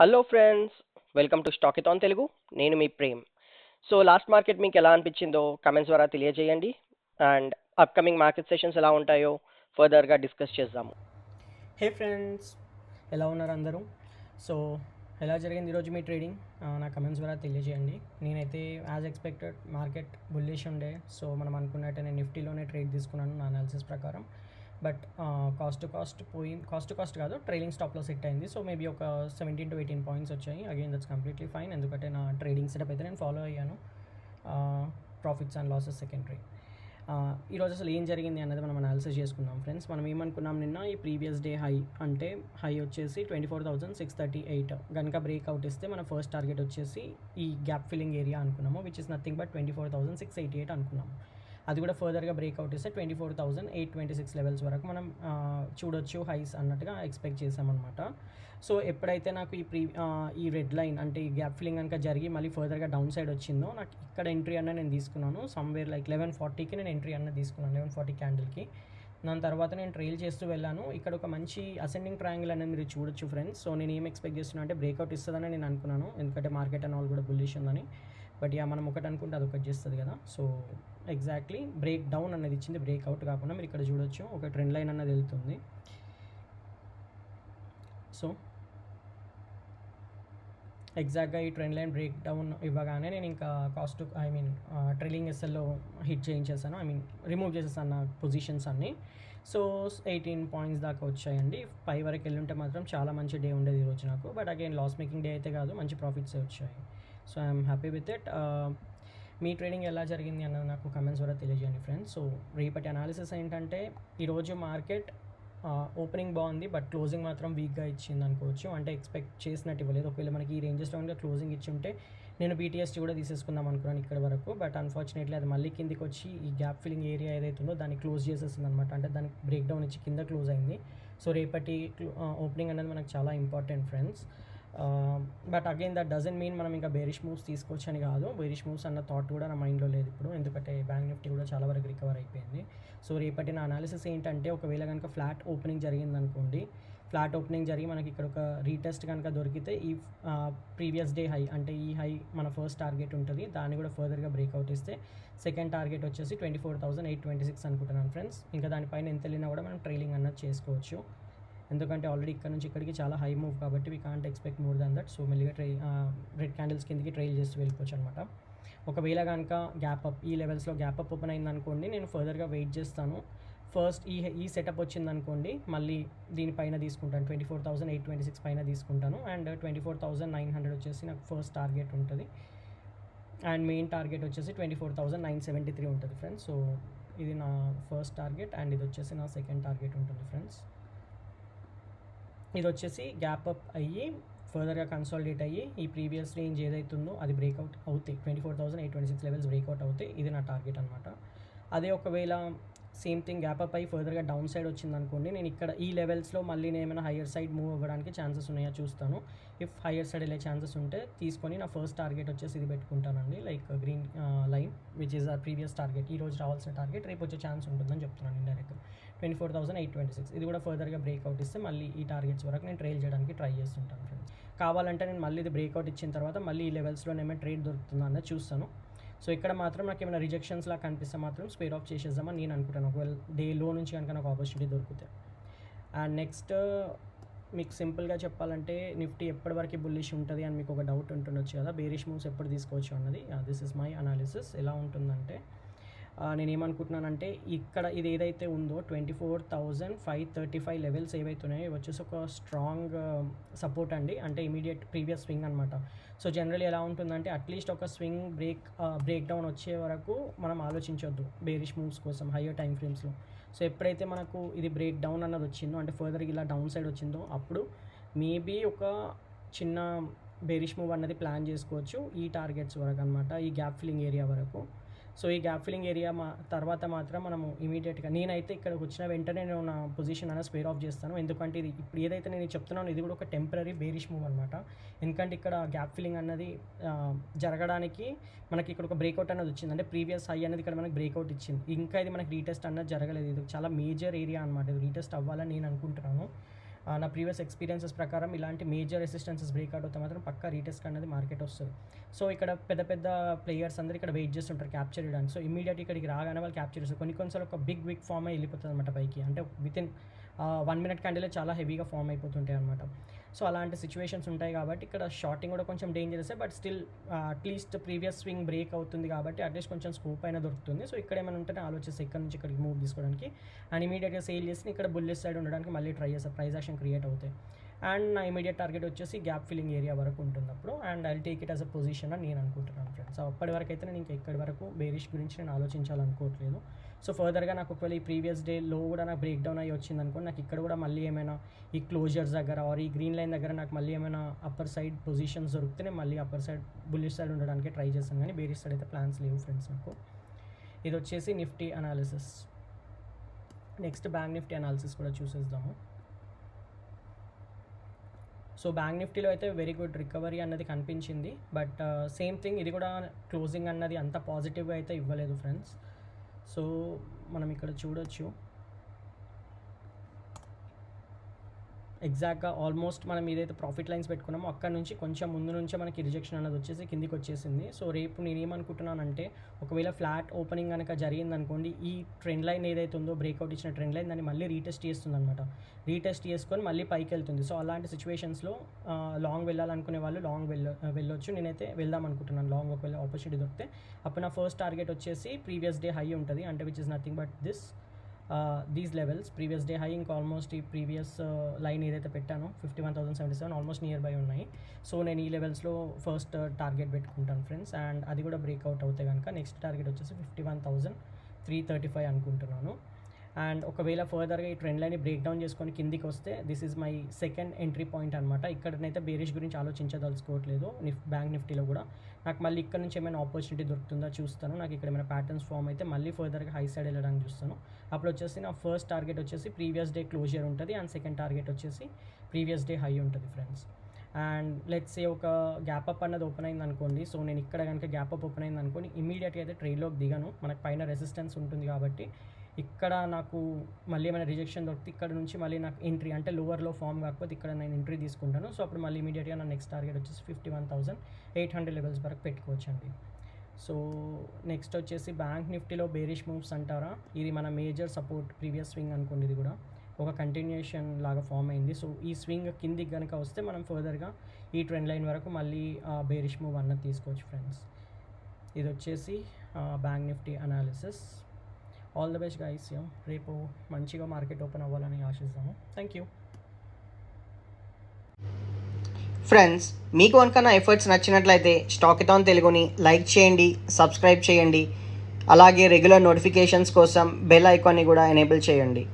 Hello friends, welcome to Stockathon Telugu. నేను మీ Prem. So last market మీకు ఎలా అనిపించిందో కమెంట్స్ ద్వారా తెలియజేయండి. అండ్ అప్కమింగ్ మార్కెట్ సెషన్స్ ఎలా ఉంటాయో ఫర్దర్గా డిస్కస్ చేద్దాము. హే ఫ్రెండ్స్, ఎలా ఉన్నారు అందరూ? సో ఎలా జరిగింది ఈరోజు మీ ట్రేడింగ్? నా కమెంట్స్ ద్వారా తెలియజేయండి. నేనైతే యాజ్ ఎక్స్పెక్టెడ్ మార్కెట్ బుల్లిష్ ఉండే. సో మనం అనుకున్నట్టు నేను నిఫ్టీలోనే ట్రేడ్ తీసుకున్నాను నా అనాలిసిస్ ప్రకారం. బట్ కాస్ట్ టు కాస్ట్ కాదు, ట్రైలింగ్ స్టాప్లో సెట్ అయింది. సో మేబీ ఒక 17 to 18 పాయింట్స్ వచ్చాయి. అగైన్ దట్స్ కంప్లీట్లీ ఫైన్, ఎందుకంటే నా ట్రేడింగ్ సెటప్ అయితే నేను ఫాలో అయ్యాను. Profits and losses secondary. ఈరోజు అసలు ఏం జరిగింది అన్నది మనం అనాలిసిస్ చేసుకుందాం ఫ్రెండ్స్. మనం ఏమనుకున్నాం, నిన్న ఈ ప్రీవియస్ డే హై అంటే హై వచ్చేసి 24,638 కనుక బ్రేక్అవుట్ ఇస్తే మన ఫస్ట్ టార్గెట్ వచ్చేసి ఈ గ్యాప్ ఫిల్లింగ్ ఏరియా అనుకున్నాము, విచ్ ఇస్ నథింగ్ బట్ 24,688 అనుకున్నాము. అది కూడా ఫర్దర్గా బ్రేక్అవుట్ ఇస్తే 24,826 లెవెల్స్ వరకు మనం చూడొచ్చు హైస్ అన్నట్టుగా ఎక్స్పెక్ట్ చేసామన్నమాట. సో ఎప్పుడైతే నాకు ఈ రెడ్ లైన్ అంటే ఈ గ్యాప్ ఫిల్లింగ్ కనుక జరిగి మళ్ళీ ఫర్దర్గా డౌన్ సైడ్ వచ్చిందో, నాకు ఇక్కడ ఎంట్రీ అన్న నేను తీసుకున్నాను. సమ్వేర్ లైక్ 1140కి నేను ఎంట్రీ అన్న తీసుకున్నాను, 1140 క్యాండిల్కి. దాని తర్వాత నేను ట్రైల్ చేస్తూ వెళ్ళాను. ఇక్కడ ఒక మంచి అసెండింగ్ ట్రయాంగిల్ అనేది మీరు చూడొచ్చు ఫ్రెండ్స్. సో నేను ఏం ఎక్స్పెక్ట్ చేస్తున్నా అంటే బ్రేక్అవుట్ ఇస్తుందని నేను అనుకున్నాను, ఎందుకంటే మార్కెట్ అండ్ ఆల్ కూడా బుల్లిష్ ఉందని. బట్ మనం ఒకటి అనుకుంటే అది ఒకటి చేస్తుంది కదా. సో ఎగ్జాక్ట్లీ బ్రేక్ డౌన్ అనేది ఇచ్చింది, బ్రేక్అవుట్ కాకుండా. మీరు ఇక్కడ చూడొచ్చు ఒక ట్రెండ్ లైన్ అన్నది వెళ్తుంది. సో ఎగ్జాక్ట్గా ఈ ట్రెండ్ లైన్ బ్రేక్ డౌన్ ఇవ్వగానే నేను ఇంకా ట్రైలింగ్ ఎస్ఎల్లో హిట్ చేయించేసాను, రిమూవ్ చేసేసాను నా పొజిషన్స్ అన్నీ. సో 18 పాయింట్స్ దాకా వచ్చాయండి. పై వరకు వెళ్ళుంటే మాత్రం చాలా మంచి డే ఉండేది ఈరోజు నాకు. But again loss making day అయితే కాదు, మంచి ప్రాఫిట్స్ వచ్చాయి. So I'm happy with it. మీ ట్రేడింగ్ ఎలా జరిగింది అన్నది నాకు కమెంట్స్ ద్వారా తెలియజేయండి ఫ్రెండ్స్. సో రేపటి అనాలిసిస్ ఏంటంటే, ఈరోజు మార్కెట్ ఓపెనింగ్ బాగుంది, బట్ క్లోజింగ్ మాత్రం వీక్గా ఇచ్చింది అనుకోవచ్చు. అంటే ఎక్స్పెక్ట్ చేసినట్టు ఇవ్వలేదు. ఒకవేళ మనకి ఈ రేంజెస్లో కనుక క్లోజింగ్ ఇచ్చి ఉంటే నేను బీటీఎస్టీ కూడా తీసేసుకుందాం అనుకున్నాను ఇక్కడ వరకు. బట్ అన్ఫార్చునేట్లీ అది మళ్ళీ కిందికి వచ్చి ఈ గ్యాప్ ఫిల్లింగ్ ఏరియా ఏదైతే ఉందో దాన్ని క్లోజ్ చేసేస్తుంది అనమాట. అంటే దానికి బ్రేక్ డౌన్ ఇచ్చి కింద క్లోజ్ అయింది. సో రేపటి ఓపెనింగ్ అనేది మనకు చాలా important friends. But again that doesn't mean మనం ఇంకా బేరిష్ మూవ్స్ తీసుకోవచ్చు అని కాదు. బేరిష్ మూవ్స్ అన్న థాట్ కూడా నా మైండ్లో లేదు ఇప్పుడు, ఎందుకంటే బ్యాంక్ నిఫ్టీ కూడా చాలా వరకు రికవర్ అయిపోయింది. సో రేపటి నా అనాలిసిస్ ఏంటంటే, ఒకవేళ కనుక ఫ్లాట్ ఓపెనింగ్ జరిగిందనుకోండి, ఫ్లాట్ ఓపెనింగ్ జరిగి మనకి ఇక్కడ ఒక రీటెస్ట్ కనుక దొరికితే ఈ ప్రీవియస్ డే హై అంటే ఈ హై మన ఫస్ట్ టార్గెట్ ఉంటుంది, దాన్ని కూడా ఫర్దర్గా బ్రేక్అవుట్ ఇస్తే సెకండ్ టార్గెట్ వచ్చేసి 24,826 అనుకుంటున్నాను ఫ్రెండ్స్. ఇంకా దానిపైన ఎంత వెళ్ళినా కూడా మనం ట్రైలింగ్ అన్నది చేసుకోవచ్చు, ఎందుకంటే ఆల్రెడీ ఇక్కడ నుంచి ఇక్కడికి చాలా హై మూవ్ కాబట్టి we can't expect more than that. So మెల్లిగా రెడ్ క్యాండిల్స్ కిందకి ట్రైల్ చేస్తూ వెళ్ళిపోవచ్చు అనమాట. ఒకవేళ కనుక గ్యాప్ అప్ ఈ లెవెల్స్లో గ్యాప్ అప్ ఓపెన్ అయిందనుకోండి, నేను ఫర్దర్గా వెయిట్ చేస్తాను. ఫస్ట్ ఈ సెటప్ వచ్చిందనుకోండి, మళ్ళీ దీనిపైన తీసుకుంటాను, 24,826 పైన తీసుకుంటాను. అండ్ 24,900 వచ్చేసి నాకు ఫస్ట్ టార్గెట్ ఉంటుంది. అండ్ మెయిన్ టార్గెట్ వచ్చేసి 24,973 ఉంటుంది ఫ్రెండ్స్. సో ఇది నా ఫస్ట్ టార్గెట్ అండ్ ఇది వచ్చేసి నా సెకండ్ టార్గెట్ ఉంటుంది ఫ్రెండ్స్. ఇది వచ్చేసి గ్యాప్ అప్ అయ్యి ఫర్దర్గా కన్సాలిడేట్ అయ్యి ఈ ప్రీవియస్ రేంజ్ ఏదైతుందో అది బ్రేక్అవుట్ అవుతాయి, 24,826 లెవెల్స్ బ్రేక్అవుట్ అవుతాయి. ఇది నా టార్గెట్ అనమాట. అదే ఒకవేళ సేమ్ థింగ్ గ్యాప్ అప్ అయ్యి ఫర్దర్గా డౌన్ సైడ్ వచ్చిందనుకోండి, నేను ఇక్కడ ఈ లెవెల్స్లో మళ్ళీ నేను ఏమైనా హయ్యర్ సైడ్ మూవ్ అవ్వడానికి ఛాన్సెస్ ఉన్నాయో చూస్తాను. ఇఫ్ హయ్యర్ సైడ్ వెళ్ళే ఛాన్సెస్ ఉంటే తీసుకొని నా ఫస్ట్ టార్గెట్ వచ్చేసి ఇది పెట్టుకుంటానండి, like green line which is our previous target. ఈ రోజు రావాల్సిన టార్గెట్ రేపు వచ్చే ఛాన్స్ ఉంటుందని చెప్తున్నాను ఇండైరెక్ట్గా, 24,826. ఇది కూడా ఫర్దర్గా బ్రేక్అవుట్ ఇస్తే మళ్ళీ ఈ టార్గెట్స్ వరకు నేను ట్రైల్ చేయడానికి ట్రై చేస్తుంటాను ఫ్రెండ్స్. కావాలంటే నేను మళ్ళీ ఇది బ్రేక్అవుట్ ఇచ్చిన తర్వాత మళ్ళీ ఈ లెవెల్స్లో ఏమైనా ట్రేడ్ దొరుకుతుందా అన్నది చూస్తాను. సో ఇక్కడ మాత్రం నాకు ఏమైనా రిజెక్షన్స్లా కనిపిస్తే మాత్రం స్క్వేర్ ఆఫ్ చేసేద్దామని నేను అనుకుంటాను, ఒకవేళ డే లో నుంచి కనుక నాకు ఆపర్చునిటీ దొరికితే. అండ్ నెక్స్ట్ మీకు సింపుల్గా చెప్పాలంటే, నిఫ్టీ ఎప్పటివరకు బుల్లిష్ ఉంటుంది అని మీకు ఒక డౌట్ ఉంటుండొచ్చు కదా, బేరిష్ మూవ్స్ ఎప్పుడు తీసుకోవచ్చు అన్నది. This is my analysis. ఎలా ఉంటుందంటే, నేను ఏమనుకుంటున్నానంటే, ఇక్కడ ఇది ఏదైతే ఉందో 24,535 లెవెల్స్ ఏవైతే ఉన్నాయో ఇవి వచ్చేసి ఒక స్ట్రాంగ్ సపోర్ట్ అండి, అంటే ఇమీడియట్ ప్రీవియస్ స్వింగ్ అనమాట. సో జనరల్లీ ఎలా ఉంటుందంటే, అట్లీస్ట్ ఒక స్వింగ్ బ్రేక్ డౌన్ వచ్చే వరకు మనం ఆలోచించొద్దు బేరిష్ మూవ్స్ కోసం హయ్యర్ టైం ఫ్రేమ్స్లో. సో ఎప్పుడైతే మనకు ఇది బ్రేక్ డౌన్ అన్నది వచ్చిందో, అంటే ఫర్దర్గా ఇలా డౌన్ సైడ్ వచ్చిందో, అప్పుడు మేబీ ఒక చిన్న బేరిష్ మూవ్ అన్నది ప్లాన్ చేసుకోవచ్చు ఈ టార్గెట్స్ వరకు అనమాట, ఈ గ్యాప్ ఫిల్లింగ్ ఏరియా వరకు. సో ఈ గ్యాప్ ఫిల్లింగ్ ఏరియా తర్వాత మాత్రం మనము ఇమీడియట్గా, నేనైతే ఇక్కడికి వచ్చిన వెంటనే నేను నా పొజిషన్ అనేది స్క్వేర్ ఆఫ్ చేస్తాను, ఎందుకంటే ఇది ఇప్పుడు ఏదైతే నేను చెప్తున్నాను ఇది కూడా ఒక టెంపరీ బేరిష్ మూవ్ అనమాట. ఎందుకంటే ఇక్కడ గ్యాప్ ఫిల్లింగ్ అన్నది జరగడానికి మనకి ఇక్కడ ఒక బ్రేక్అవుట్ అనేది వచ్చింది, అంటే ప్రీవియస్ హై అనేది ఇక్కడ మనకి బ్రేక్అవుట్ ఇచ్చింది. ఇంకా ఇది మనకి రీటెస్ట్ అన్నది జరగలేదు, ఇది చాలా మేజర్ ఏరియా అనమాట, ఇది రీటెస్ట్ అవ్వాలని నేను అనుకుంటున్నాను. నా ప్రీవియస్ ఎక్స్పీరియన్సెస్ ప్రకారం ఇలాంటి మేజర్ రెసిస్టెన్సెస్ బ్రేక్అవుట్ అవుతే మాత్రం పక్కా రీటెస్ట్ అనేది మార్కెట్ వస్తుంది. సో ఇక్కడ పెద్ద పెద్ద ప్లేయర్స్ అందరూ ఇక్కడ వెయిట్ చేస్తుంటారు క్యాప్చర్ చేయడానికి. సో ఇమీడియట్ ఇక్కడికి రాగానే వాళ్ళు క్యాప్చర్ చేస్తారు. కొన్నిసార్లు ఒక బిగ్ ఫామ్ అయి వెళ్ళిపోతుంది అనమాట పైకి. అంటే వితిన్ 1 minute క్యాండిలే చాలా హెవీగా ఫామ్ అయిపోతుంటాయి అనమాట. సో అలాంటి సిచ్యువేషన్స్ ఉంటాయి కాబట్టి ఇక్కడ షార్టింగ్ కూడా కొంచెం dangerous. But still at least previous swing break అవుతుంది కాబట్టి అట్లీస్ట్ కొంచెం స్కోప్ అయినా దొరుకుతుంది. సో ఇక్కడ ఏమైనా ఉంటేనే ఆలోచిస్తే ఇక్కడ నుంచి ఇక్కడికి మూవ్ తీసుకోవడానికి అండ్ ఇమీడియట్గా సేల్ చేసి ఇక్కడ బుల్లిష్ సైడ్ ఉండడానికి మళ్ళీ ట్రై చేస్తే ప్రైస్ యాక్షన్ క్రియేట్ అవుతాయి. అండ్ నా ఇమీడియట్ టార్గెట్ వచ్చేసి గ్యాప్ ఫిల్లింగ్ ఏరియా వరకు ఉంటుంది అప్పుడు. And I'll take it as a position అని నేను అనుకుంటున్నాను ఫ్రెండ్స్. సో అప్పటి వరకు అయితే నేను ఇంకా ఇక్కడి వరకు బేరిష్ గురించి నేను ఆలోచించాలనుకోవట్లేదు. సో ఫర్దర్గా నాకు ఒకవేళ ఈ ప్రీవియస్ డే లో కూడా నాకు బ్రేక్ డౌన్ అయ్యి వచ్చింది అనుకోండి, నాకు ఇక్కడ కూడా మళ్ళీ ఏమైనా ఈ క్లోజర్స్ దగ్గర ఆర్ ఈ గ్రీన్ లైన్ దగ్గర నాకు మళ్ళీ ఏమైనా అప్పర్ సైడ్ పొజిషన్స్ దొరికితే నేను మళ్ళీ అప్పర్ సైడ్ బుల్లిష్ సైడ్ ఉండడానికి ట్రై చేస్తాను. కానీ బేరిష్ సైడ్ అయితే ప్లాన్స్ లేవు ఫ్రెండ్స్ నాకు. ఇది వచ్చేసి Nifty analysis. Next bank Nifty analysis కూడా చూసేద్దాము. సో బ్యాంక్ నిఫ్టీలో అయితే వెరీ గుడ్ రికవరీ అన్నది కనిపించింది. బట్ సేమ్ థింగ్ ఇది కూడా క్లోజింగ్ అన్నది అంత పాజిటివ్గా అయితే ఇవ్వలేదు ఫ్రెండ్స్. సో మనం ఇక్కడ చూడొచ్చు ఎగ్జాక్ట్గా ఆల్మోస్ట్ మనం ఏదైతే ప్రాఫిట్ లైన్స్ పెట్టుకున్నామో అక్కడ నుంచి కొంచెం ముందు నుంచే మనకి రిజెక్షన్ అన్నది వచ్చేసి కిందికి వచ్చేసింది. సో రేపు నేను ఏమనుకుంటున్నానంటే ఒకవేళ ఫ్లాట్ ఓపెనింగ్ కనుక జరిగింది అనుకోండి, ఈ ట్రెండ్ లైన్ ఏదైతే ఉందో బ్రేక్అవుట్ ఇచ్చిన ట్రెండ్ లైన్ దాన్ని మళ్ళీ రీటెస్ట్ చేస్తుంది అనమాట. రీటెస్ట్ చేసుకొని మళ్ళీ పైకి వెళ్తుంది. సో అలాంటి సిచ్యువేషన్స్లో లాంగ్ వెళ్ళాలనుకునే వాళ్ళు లాంగ్ వెళ్ళొచ్చు. నేనైతే వెళ్దాం అనుకుంటున్నాను లాంగ్. ఒకవేళ ఆపర్చునిటీ దొరికితే అప్పుడు నా ఫస్ట్ టార్గెట్ వచ్చేసి ప్రీవియస్ డే హై ఉంటుంది, అంటే which is nothing but these levels. Previous day high ఇంకా ఆల్మోస్ట్ ఈ ప్రీవియస్ లైన్ ఏదైతే పెట్టానో 51,077 ఆల్మోస్ట్ నియర్ బై ఉన్నాయి. సో నేను ఈ లెవెల్స్లో ఫస్ట్ టార్గెట్ పెట్టుకుంటాను ఫ్రెండ్స్. అండ్ అది కూడా బ్రేక్అవుట్ అవుతే కనుక నెక్స్ట్ టార్గెట్ వచ్చేసి 51,335 అనుకుంటున్నాను. అండ్ ఒకవేళ ఫర్దర్గా ఈ ట్రెండ్ లైన్ బ్రేక్ డౌన్ చేసుకొని కిందికి వస్తే this is my second entry point అనమాట. ఇక్కడనైతే బేరిష్ గురించి ఆలోచించదలుచుకోవట్లేదు. బ్యాంక్ నిఫ్టీలో కూడా నాకు మళ్ళీ ఇక్కడ నుంచి ఏమైనా ఆపర్చునిటీ దొరుకుతుందా చూస్తాను. నాకు ఇక్కడ ఏమైనా ప్యాటర్న్స్ ఫామ్ అయితే మళ్ళీ ఫర్దర్గా హై సైడ్ వెళ్ళడానికి చూస్తాను. అప్పుడు వచ్చేసి నా ఫస్ట్ టార్గెట్ వచ్చేసి ప్రీవియస్ డే క్లోజర్ ఉంటుంది అండ్ సెకండ్ టార్గెట్ వచ్చేసి ప్రీవియస్ డే హై ఉంటుంది ఫ్రెండ్స్. అండ్ లెట్స్ సే ఒక గ్యాప్ అప్ అన్నది ఓపెన్ అయింది అనుకోండి. సో నేను ఇక్కడ కనుక గ్యాప్ అప్ ఓపెన్ అయింది అనుకోండి, ఇమీడియట్గా అయితే ట్రేడ్లోకి దిగాను. మనకు పైన రెసిస్టెన్స్ ఉంటుంది కాబట్టి ఇక్కడ నాకు మళ్ళీ ఏమైనా రిజెక్షన్ దొరికితే ఇక్కడ నుంచి మళ్ళీ నాకు ఎంట్రీ అంటే లోవర్లో ఫామ్ కాకపోతే ఇక్కడ నేను ఎంట్రీ తీసుకుంటాను. సో అప్పుడు మళ్ళీ ఇమీడియట్గా నా నెక్స్ట్ టార్గెట్ వచ్చేసి 51,800 లెవెల్స్ వరకు పెట్టుకోవచ్చండి. సో నెక్స్ట్ వచ్చేసి బ్యాంక్ నిఫ్టీలో బేరిష్ మూవ్స్ అంటారా, ఇది మన మేజర్ సపోర్ట్ ప్రీవియస్ స్వింగ్ అనుకోండి. ఇది కూడా ఒక కంటిన్యూషన్ లాగా ఫామ్ అయింది. సో ఈ స్వింగ్ కిందికి కనుక వస్తే మనం ఫర్దర్గా ఈ ట్రెండ్ లైన్ వరకు మళ్ళీ బేరిష్ మూవ్ అన్నది తీసుకోవచ్చు ఫ్రెండ్స్. ఇది వచ్చేసి bank Nifty analysis. All the best guys. రేపు మంచిగా మార్కెట్ ఓపెన్ అవ్వాలని ఆశిస్తాము. Thank you friends. మీకు కనుక నా ఎఫర్ట్స్ నచ్చినట్లయితే స్టాకిథాన్ తెలుగుని లైక్ చేయండి, సబ్స్క్రైబ్ చేయండి. అలాగే రెగ్యులర్ నోటిఫికేషన్స్ కోసం బెల్ ఐకాన్ని కూడా ఎనేబుల్ చేయండి.